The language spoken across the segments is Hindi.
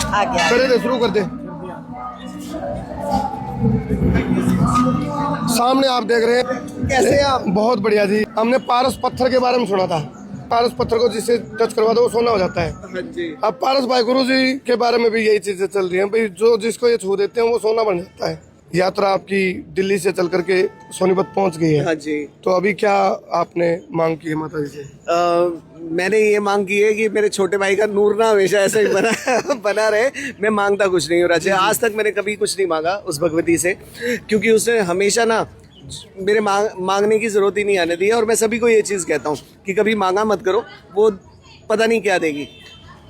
आ गया। करे दे, शुरू कर दे। सामने आप देख रहे हैं कैसे आप? बहुत बढ़िया जी। हमने पारस पत्थर के बारे में सुना था, पारस पत्थर को जिससे टच करवा दो वो सोना हो जाता है। हाँ जी। अब पारस भाई गुरु जी के बारे में भी यही चीजें चल रही हैं भाई, जो जिसको ये छू देते हैं वो सोना बन जाता है। यात्रा आपकी दिल्ली से चल करके सोनीपत पहुंच गई है। हाँ जी। तो अभी क्या आपने मांग की है माता जी से? मैंने ये मांग की है कि मेरे छोटे भाई का नूर ना हमेशा ऐसे ही बना रहे। मैं मांगता कुछ नहीं हो रहा, आज तक मैंने कभी कुछ नहीं मांगा उस भगवती से, क्योंकि उसने हमेशा ना मेरे मांगने की जरूरत ही नहीं आने दी है। और मैं सभी को ये चीज़ कहता हूँ कि कभी मांगा मत करो, वो पता नहीं क्या देगी।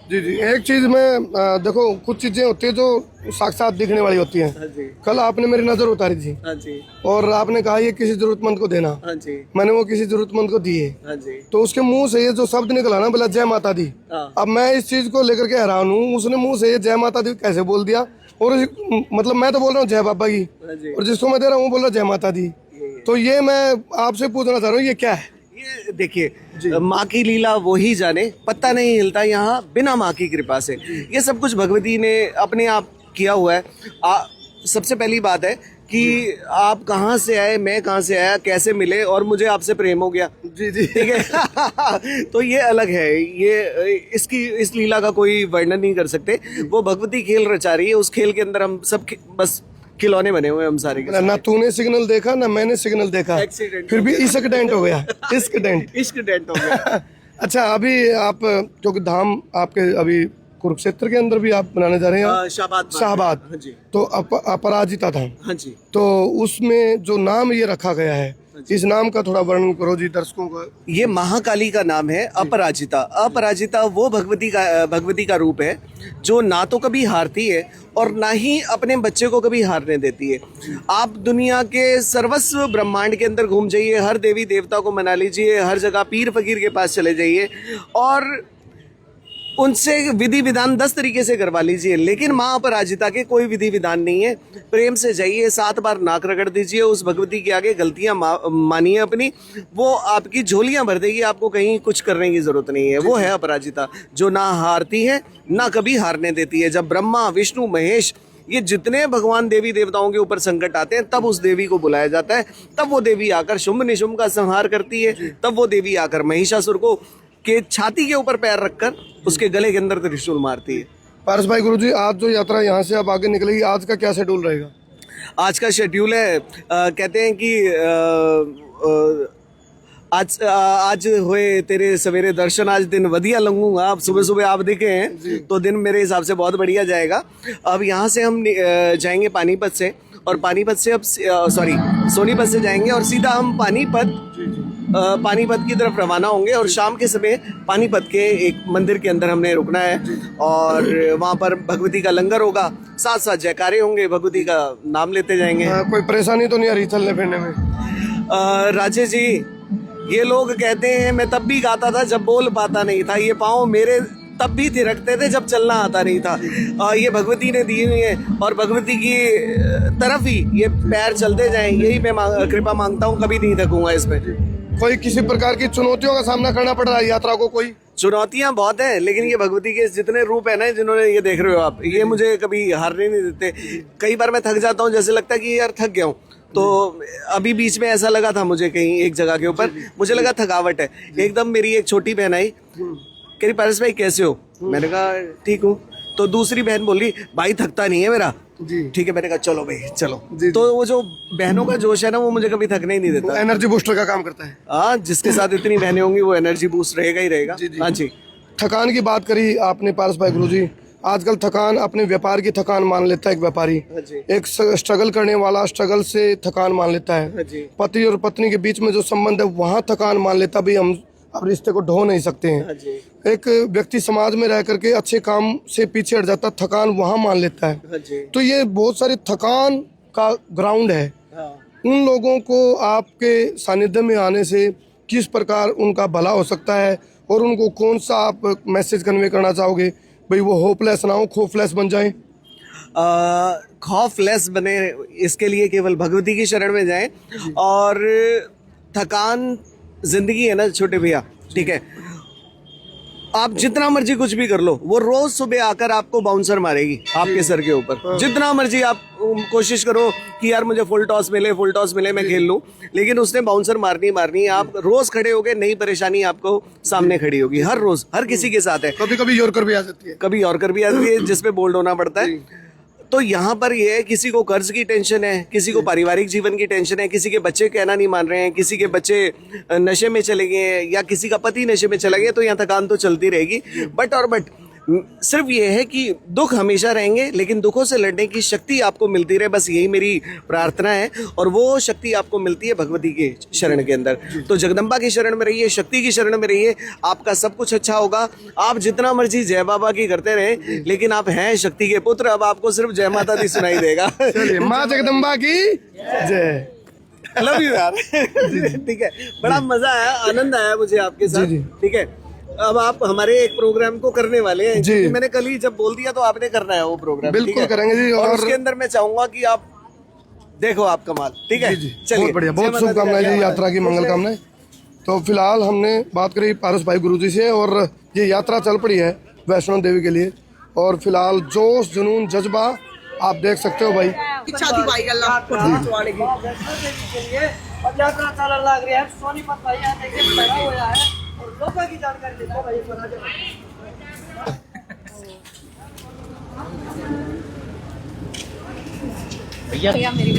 जी जी। एक चीज में देखो, कुछ चीजें होती है जो साक्षात दिखने वाली होती हैं। हाँ जी। कल आपने मेरी नजर उतारी थी। हाँ जी। और आपने कहा ये किसी जरूरतमंद को देना। हाँ जी। मैंने वो किसी जरूरतमंद को दिए। हाँ जी। तो उसके मुंह से ये जो शब्द निकला ना, बोला जय माता दी। हाँ। अब मैं इस चीज को लेकर के हैरान हूँ, उसने मुंह से ये जय माता दी कैसे बोल दिया। और मतलब मैं तो बोल रहा हूँ जय बाबा की, हाँ जी। और जिसको मैं दे रहा हूँ वो बोल रहा जय माता दी। तो ये मैं आपसे पूछना चाह रहा हूँ, ये क्या है? ये देखिए, माँ की लीला वो ही जाने, पत्ता नहीं हिलता यहाँ बिना माँ की कृपा से। ये सब कुछ भगवती ने अपने आप किया हुआ है। सबसे पहली बात है कि आप कहाँ से आए, मैं कहाँ से आया, कैसे मिले और मुझे आपसे प्रेम हो गया। जी जी। ठीक है। तो ये अलग है, ये इस लीला का कोई वर्णन नहीं कर सकते। वो भगवती खेल रचा रही है, उस खेल के अंदर हम सब बस खिलौने बने हुए हम सारे के ना तूने सिग्नल देखा ना मैंने सिग्नल देखा, एक्सीडेंट फिर भी एक्सीडेंट हो गया। एक्सीडेंट। इश्क डेंट हो गया। अच्छा, अभी आप क्योंकि धाम आपके अभी कुरुक्षेत्र के अंदर भी आप बनाने जा रहे हैं, शाहबाद। हाँ जी। तो अपराजिता धाम। हाँ जी। तो उसमें जो नाम ये रखा गया है, इस नाम का थोड़ा वर्णन करो जी दर्शकों को। ये महाकाली का नाम है अपराजिता। अपराजिता वो भगवती का रूप है जो ना तो कभी हारती है और ना ही अपने बच्चे को कभी हारने देती है। आप दुनिया के सर्वस्व ब्रह्मांड के अंदर घूम जाइए, हर देवी देवता को मना लीजिए, हर जगह पीर फकीर के पास चले जाइए और उनसे विधि विधान 10 तरीके से करवा लीजिए, लेकिन माँ अपराजिता के कोई विधि विधान नहीं है। प्रेम से जाइए, 7 बार नाक रगड़ दीजिए उस भगवती के आगे, गलतियां मानिए अपनी, वो आपकी झोलियां भर देगी, आपको कहीं कुछ करने की जरूरत नहीं है। वो है अपराजिता, जो ना हारती है ना कभी हारने देती है। जब ब्रह्मा विष्णु महेश ये जितने भगवान देवी देवताओं के ऊपर संकट आते हैं, तब उस देवी को बुलाया जाता है, तब वो देवी आकर शुंभ निशुंभ का संहार करती है, तब वो देवी आकर महिषासुर को के छाती के ऊपर पैर रखकर उसके गले के अंदर त्रिशूल मारती है। पारस भाई गुरुजी, आज जो यात्रा यहाँ से आप आगे निकलेगी, आज का क्या शेड्यूल रहेगा? आज का शेड्यूल है, कहते हैं कि आज हुए तेरे सवेरे दर्शन, आज दिन वधिया लंघूंगा। आप सुबह सुबह आप दिखे हैं तो दिन मेरे हिसाब से बहुत बढ़िया जाएगा। अब यहाँ से हम जाएंगे पानीपत से, और पानीपत से अब सोनीपत से जाएंगे और सीधा हम पानीपत की तरफ रवाना होंगे। और शाम के समय पानीपत के एक मंदिर के अंदर हमने रुकना है और वहाँ पर भगवती का लंगर होगा, साथ साथ जयकारे होंगे, भगवती का नाम लेते जाएंगे। कोई परेशानी तो नहीं आ रही चलने फिरने में? राजेश जी, ये लोग कहते हैं मैं तब भी गाता था जब बोल पाता नहीं था, ये पाँव मेरे तब भी थिरकते थे जब चलना आता नहीं था। ये भगवती ने दी हुई है और भगवती की तरफ ही ये पैर चलते जाएं, यही मैं कृपा मांगता हूँ, कभी नहीं थकूंगा इसमें। कोई किसी प्रकार की चुनौतियों का सामना करना पड़ रहा है यात्रा को? कोई चुनौतियां बहुत हैं, लेकिन ये भगवती के जितने रूप है ना, जिन्होंने ये देख रहे हो आप, ये मुझे कभी हारने नहीं देते। कई बार मैं थक जाता हूँ, जैसे लगता है कि यार थक गया हूँ। तो अभी बीच में ऐसा लगा था मुझे, कहीं एक जगह के ऊपर मुझे लगा थकावट है, एकदम मेरी एक छोटी बहन आई, कह रही पारस भाई कैसे हो? मैंने कहा ठीक हूँ। तो दूसरी बहन बोल रही भाई थकता नहीं है मेरा। ठीक है, मैंने कहा चलो भाई चलो। तो वो जो बहनों का जोश है ना, वो मुझे कभी थकने ही नहीं देता। एनर्जी बूस्टर का काम करता है। हाँ, जिसके साथ इतनी बहनें होंगी वो एनर्जी बूस्ट रहेगा ही रहेगा। हाँ जी। थकान की बात करी आपने पारस भाई गुरुजी, आजकल थकान अपने व्यापार की थकान मान लेता है एक व्यापारी। एक स्ट्रगल करने वाला स्ट्रगल से थकान मान लेता है। पति और पत्नी के बीच में जो संबंध है वहाँ थकान मान लेता, भाई हम अब रिश्ते को ढो नहीं सकते हैं। एक व्यक्ति समाज में रह करके अच्छे काम से पीछे हट जाता, थकान वहाँ मान लेता है। तो ये बहुत सारी थकान का ग्राउंड है। उन लोगों को आपके सानिध्य में आने से किस प्रकार उनका भला हो सकता है, और उनको कौन सा आप मैसेज कन्वे करना चाहोगे, भाई वो होपलेस ना हो, खौफलेस बन जाएं? खौफलेस बने इसके लिए केवल भगवती की शरण में जाएं। और थकान जिंदगी है ना छोटे भैया, ठीक है, आप जितना मर्जी कुछ भी कर लो, वो रोज सुबह आकर आपको बाउंसर मारेगी आपके सर के ऊपर। जितना मर्जी आप कोशिश करो कि यार मुझे फुल टॉस मिले मैं खेल लूं, लेकिन उसने बाउंसर मारनी। आप रोज खड़े होगे, नई परेशानी आपको सामने खड़ी होगी, हर रोज, हर किसी के साथ है। कभी कभी यॉर्कर भी आ जाती है, कभी यॉर्कर भी आती है जिसपे बोल्ड होना पड़ता है। तो यहाँ पर ये है, किसी को कर्ज की टेंशन है, किसी को पारिवारिक जीवन की टेंशन है, किसी के बच्चे कहना नहीं मान रहे हैं, किसी के बच्चे नशे में चले गए हैं, या किसी का पति नशे में चला गया, तो यहाँ थकान तो चलती रहेगी। बट सिर्फ ये है कि दुख हमेशा रहेंगे, लेकिन दुखों से लड़ने की शक्ति आपको मिलती रहे, बस यही मेरी प्रार्थना है। और वो शक्ति आपको मिलती है भगवती के शरण के अंदर। तो जगदम्बा की शरण में रहिए, शक्ति की शरण में रहिए, आपका सब कुछ अच्छा होगा। आप जितना मर्जी जय बाबा की करते रहे, लेकिन आप हैं शक्ति के पुत्र, अब आपको सिर्फ जय माता दी सुनाई देगा। चलिए, माँ जगदम्बा की जय। लव यू यार। ठीक है, बड़ा मजा आया, आनंद आया मुझे आपके साथ। ठीक है, अब आप हमारे एक प्रोग्राम को करने वाले हैं, क्योंकि मैंने कल ही जब बोल दिया तो आपने करना है वो प्रोग्राम। बिल्कुल करेंगे जी, और उसके अंदर मैं चाहूंगा कि आप देखो आप कमाल। ठीक है, चलिए, बहुत बढ़िया, बहुत शुभकामनाएं जी, यात्रा की मंगल कामनाएं। तो फिलहाल हमने बात करी पारस भाई गुरुजी से, और ये यात्रा चल पड़ी है वैष्णो देवी के लिए। और फिलहाल जोश, जुनून, जज्बा आप देख सकते हो भाई। इच्छा थी भाई अल्लाह पहुंचवाने की। और यात्रा चल लग रही है, सोनीपत भाई यहाँ देखिए बैठा हुआ है और लोगों की जानकारी देता है भाई। भैया मेरी